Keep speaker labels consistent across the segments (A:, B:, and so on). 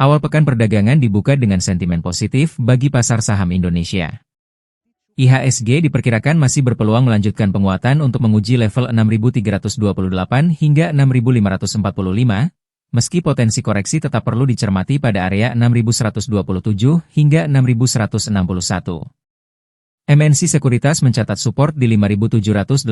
A: Awal pekan perdagangan dibuka dengan sentimen positif bagi pasar saham Indonesia. IHSG diperkirakan masih berpeluang melanjutkan penguatan untuk menguji level 6.328 hingga 6.545, meski potensi koreksi tetap perlu dicermati pada area 6.127 hingga 6.161. MNC Sekuritas mencatat support di 5.784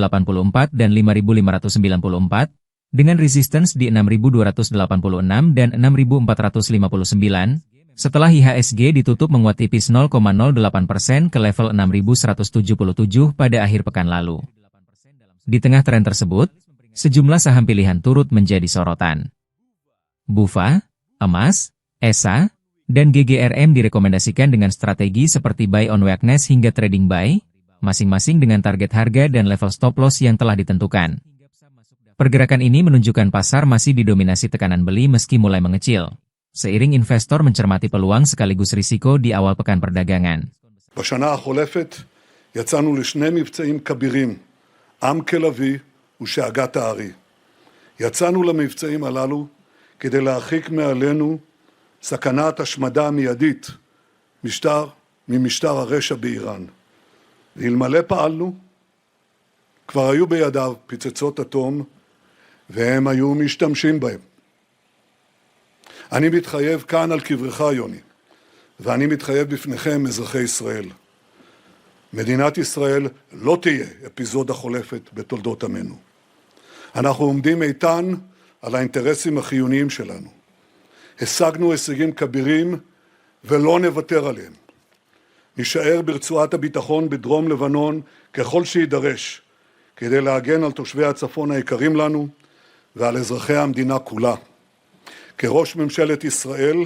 A: dan 5.594, dengan resistance di 6.286 dan 6.459, setelah IHSG ditutup menguat tipis 0,08% ke level 6.177 pada akhir pekan lalu. Di tengah tren tersebut, sejumlah saham pilihan turut menjadi sorotan. BUFA, emas, ESA, dan GGRM direkomendasikan dengan strategi seperti buy on weakness hingga trading buy, masing-masing dengan target harga dan level stop loss yang telah ditentukan. Pergerakan ini menunjukkan pasar masih didominasi tekanan beli meski mulai mengecil, seiring investor mencermati peluang sekaligus risiko di awal pekan perdagangan.
B: בשנה החולפת יצאנו לשני מבצעים כבירים, עם כלבי ושאגת הארי. יצאנו למבצעים הללו כדי להרחיק מעלינו סכנת השמדה מיידית ממשטר הרשע באיראן. ואלמלא פעלנו, כבר היו בידיו פצצות אטום, והם היו משתמשים בהם. אני מתחייב כאן על קברך, יוני, ואני מתחייב בפניכם, אזרחי ישראל. מדינת ישראל לא תהיה אפיזודה חולפת בתולדות עמנו. אנחנו עומדים איתן על האינטרסים החיוניים שלנו. השגנו הישגים כבירים ולא נוותר עליהם. נשאר ברצועת הביטחון בדרום לבנון ככל שידרש, כדי להגן על תושבי הצפון היקרים לנו ועל אזרחי המדינה כולה. כראש ממשלת ישראל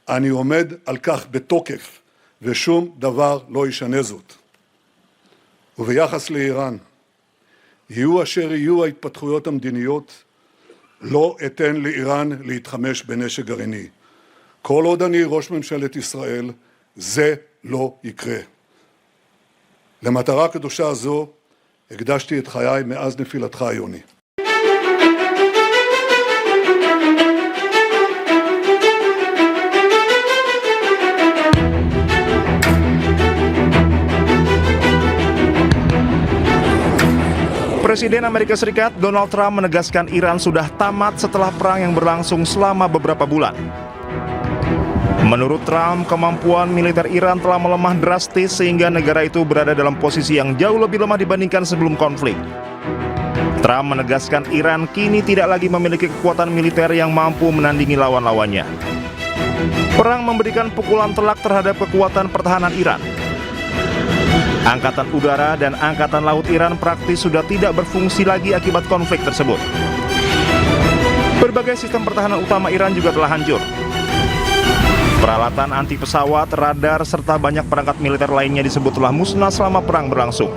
B: אני עומד על כך בתוקף, ושום דבר לא ישנה זאת. וביחס לאיראן, יהיו אשר יהיו ההתפתחויות המדיניות, לא אתן לאיראן להתחמש בנשק גרעיני. כל עוד אני ראש ממשלת ישראל, זה לא יקרה. למטרה קדושה זו הקדשתי את חיי מאז נפילתך, יוני.
C: Presiden Amerika Serikat Donald Trump menegaskan Iran sudah tamat setelah perang yang berlangsung selama beberapa bulan. Menurut Trump, kemampuan militer Iran telah melemah drastis sehingga negara itu berada dalam posisi yang jauh lebih lemah dibandingkan sebelum konflik. Trump menegaskan Iran kini tidak lagi memiliki kekuatan militer yang mampu menandingi lawan-lawannya. Perang memberikan pukulan telak terhadap kekuatan pertahanan Iran. Angkatan udara dan angkatan laut Iran praktis sudah tidak berfungsi lagi akibat konflik tersebut. Berbagai sistem pertahanan utama Iran juga telah hancur. Peralatan anti pesawat, radar, serta banyak perangkat militer lainnya disebut telah musnah selama perang berlangsung.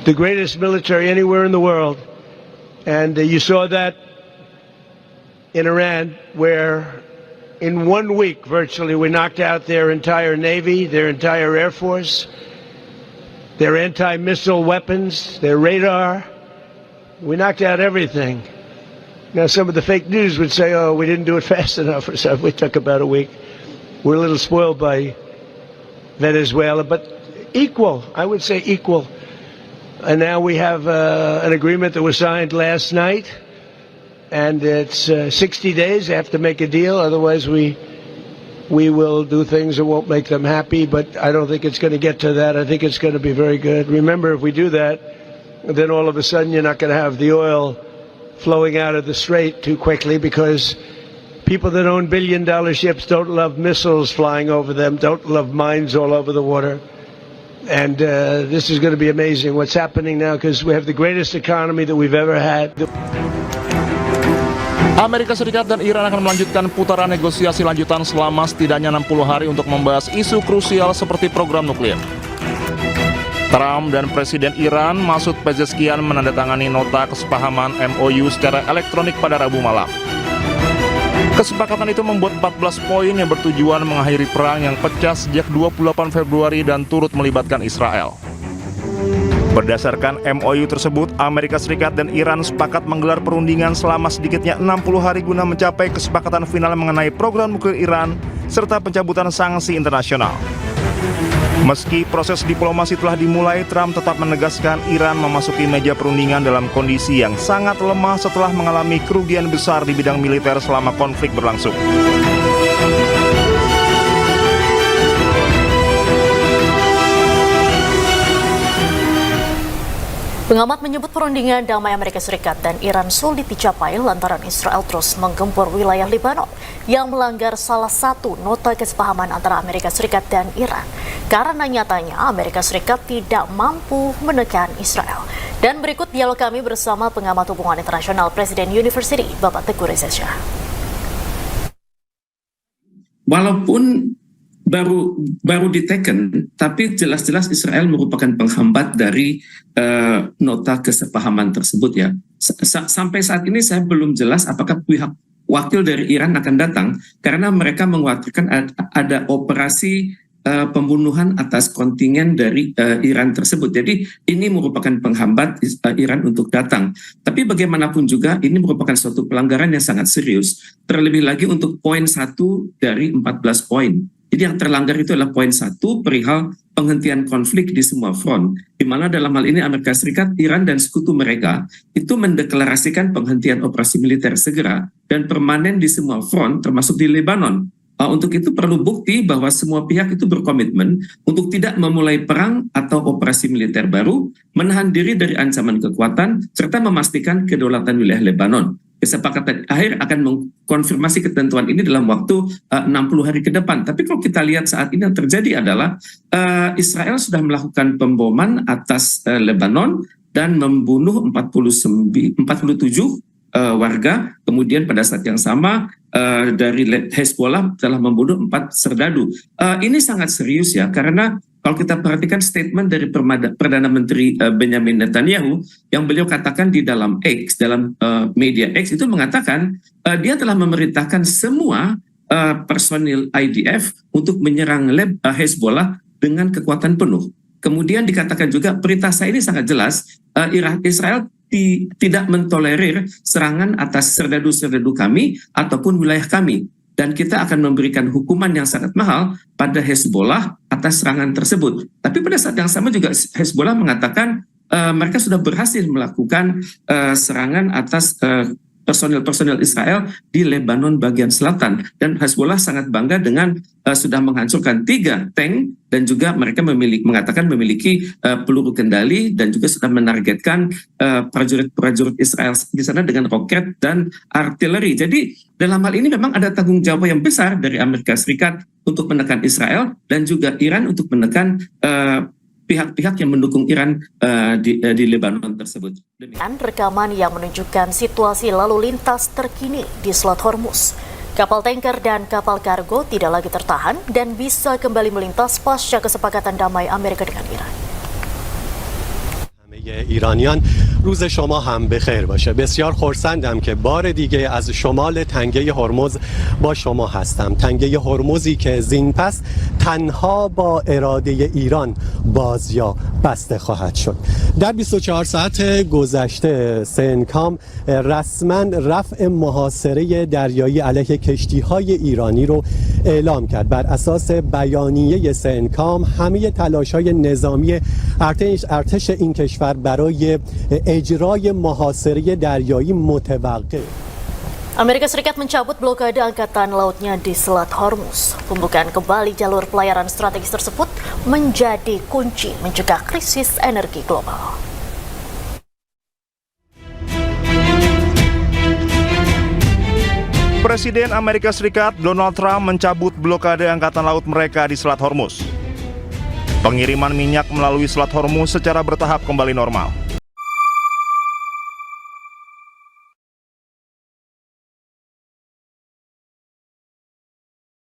D: The greatest military anywhere in the world, and you saw that in Iran, where in 1 week, virtually, we knocked out their entire Navy, their entire Air Force, their anti-missile weapons, their radar. We knocked out everything. Now, some of the fake news would say, oh, we didn't do it fast enough or something. We took about a week. We're a little spoiled by Venezuela, but equal, I would say equal. And now we have an agreement that was signed last night. And it's 60 days. They have to make a deal. Otherwise, we will do things that won't make them happy. But I don't think it's going to get to that. I think it's going to be very good. Remember, if we do that, then all of a sudden you're not going to have the oil flowing out of the strait too quickly, because people that own billion-dollar ships don't love missiles flying over them, don't love mines all over the water. And this is going to be amazing what's happening now, because we have the greatest economy that we've ever had.
C: Amerika Serikat dan Iran akan melanjutkan putaran negosiasi lanjutan selama setidaknya 60 hari untuk membahas isu krusial seperti program nuklir. Trump dan Presiden Iran Masoud Pezeshkian menandatangani nota kesepahaman MOU secara elektronik pada Rabu malam. Kesepakatan itu membuat 14 poin yang bertujuan mengakhiri perang yang pecah sejak 28 Februari dan turut melibatkan Israel. Berdasarkan MOU tersebut, Amerika Serikat dan Iran sepakat menggelar perundingan selama sedikitnya 60 hari guna mencapai kesepakatan final mengenai program nuklir Iran serta pencabutan sanksi internasional. Meski proses diplomasi telah dimulai, Trump tetap menegaskan Iran memasuki meja perundingan dalam kondisi yang sangat lemah setelah mengalami kerugian besar di bidang militer selama konflik berlangsung.
E: Pengamat menyebut perundingan damai Amerika Serikat dan Iran sulit dicapai lantaran Israel terus menggempur wilayah Lebanon yang melanggar salah satu nota kesepahaman antara Amerika Serikat dan Iran. Karena nyatanya Amerika Serikat tidak mampu menekan Israel. Dan berikut dialog kami bersama pengamat hubungan internasional Presiden University, Bapak Teguh Reza Shah.
F: Walaupun baru diteken, tapi jelas-jelas Israel merupakan penghambat dari nota kesepahaman tersebut ya. Sampai saat ini saya belum jelas apakah pihak wakil dari Iran akan datang karena mereka mengkhawatirkan ada operasi pembunuhan atas kontingen dari Iran tersebut. Jadi ini merupakan penghambat Iran untuk datang. Tapi bagaimanapun juga ini merupakan suatu pelanggaran yang sangat serius. Terlebih lagi untuk poin 1 dari 14 poin. Jadi yang terlanggar itu adalah poin 1 perihal penghentian konflik di semua front. Di mana dalam hal ini Amerika Serikat, Iran dan sekutu mereka itu mendeklarasikan penghentian operasi militer segera dan permanen di semua front termasuk di Lebanon. Untuk itu perlu bukti bahwa semua pihak itu berkomitmen untuk tidak memulai perang atau operasi militer baru, menahan diri dari ancaman kekuatan, serta memastikan kedaulatan wilayah Lebanon. Kesepakatan akhir akan mengkonfirmasi ketentuan ini dalam waktu 60 hari ke depan. Tapi kalau kita lihat saat ini yang terjadi adalah Israel sudah melakukan pemboman atas Lebanon dan membunuh 47 warga. Kemudian pada saat yang sama dari Hezbollah telah membunuh 4 serdadu. Ini sangat serius ya, karena kalau kita perhatikan statement dari Perdana Menteri Benjamin Netanyahu yang beliau katakan di dalam X, dalam media X itu mengatakan dia telah memerintahkan semua personil IDF untuk menyerang Hezbollah dengan kekuatan penuh. Kemudian dikatakan juga perintah saya ini sangat jelas, Israel tidak mentolerir serangan atas serdadu-serdadu kami ataupun wilayah kami. Dan kita akan memberikan hukuman yang sangat mahal pada Hezbollah atas serangan tersebut. Tapi pada saat yang sama juga Hezbollah mengatakan mereka sudah berhasil melakukan serangan atas personil-personil Israel di Lebanon bagian selatan. Dan Hezbollah sangat bangga dengan sudah menghancurkan 3 tank dan juga mereka mengatakan memiliki peluru kendali dan juga sudah menargetkan prajurit-prajurit Israel di sana dengan roket dan artileri. Jadi dalam hal ini memang ada tanggung jawab yang besar dari Amerika Serikat untuk menekan Israel dan juga Iran untuk menekan pihak-pihak yang mendukung Iran di Lebanon tersebut.
E: Dan rekaman yang menunjukkan situasi lalu lintas terkini di Selat Hormuz. Kapal tanker dan kapal kargo tidak lagi tertahan dan bisa kembali melintas pasca kesepakatan damai Amerika dengan Iran.
G: ایرانیان روز شما هم بخیر باشه. بسیار خرسندم که بار دیگه از شمال تنگه هرمز با شما هستم. تنگه هرمزی که زین پس تنها با اراده ایران باز یا بسته خواهد شد. در 24 ساعت گذشته سنکام رسما رفع محاصره دریایی علیه کشتی‌های ایرانی رو اعلام کرد. بر اساس بیانیه سنکام همه تلاش‌های نظامی ارتش این کشور برای اجرای محاصره دریایی متوقف.
E: Amerika Serikat mencabut blokade angkatan lautnya di Selat Hormuz. Pembukaan kembali jalur pelayaran strategis tersebut menjadi kunci mencegah krisis energi global.
C: Presiden Amerika Serikat Donald Trump mencabut blokade angkatan laut mereka di Selat Hormuz. Pengiriman minyak melalui Selat Hormuz secara bertahap kembali normal.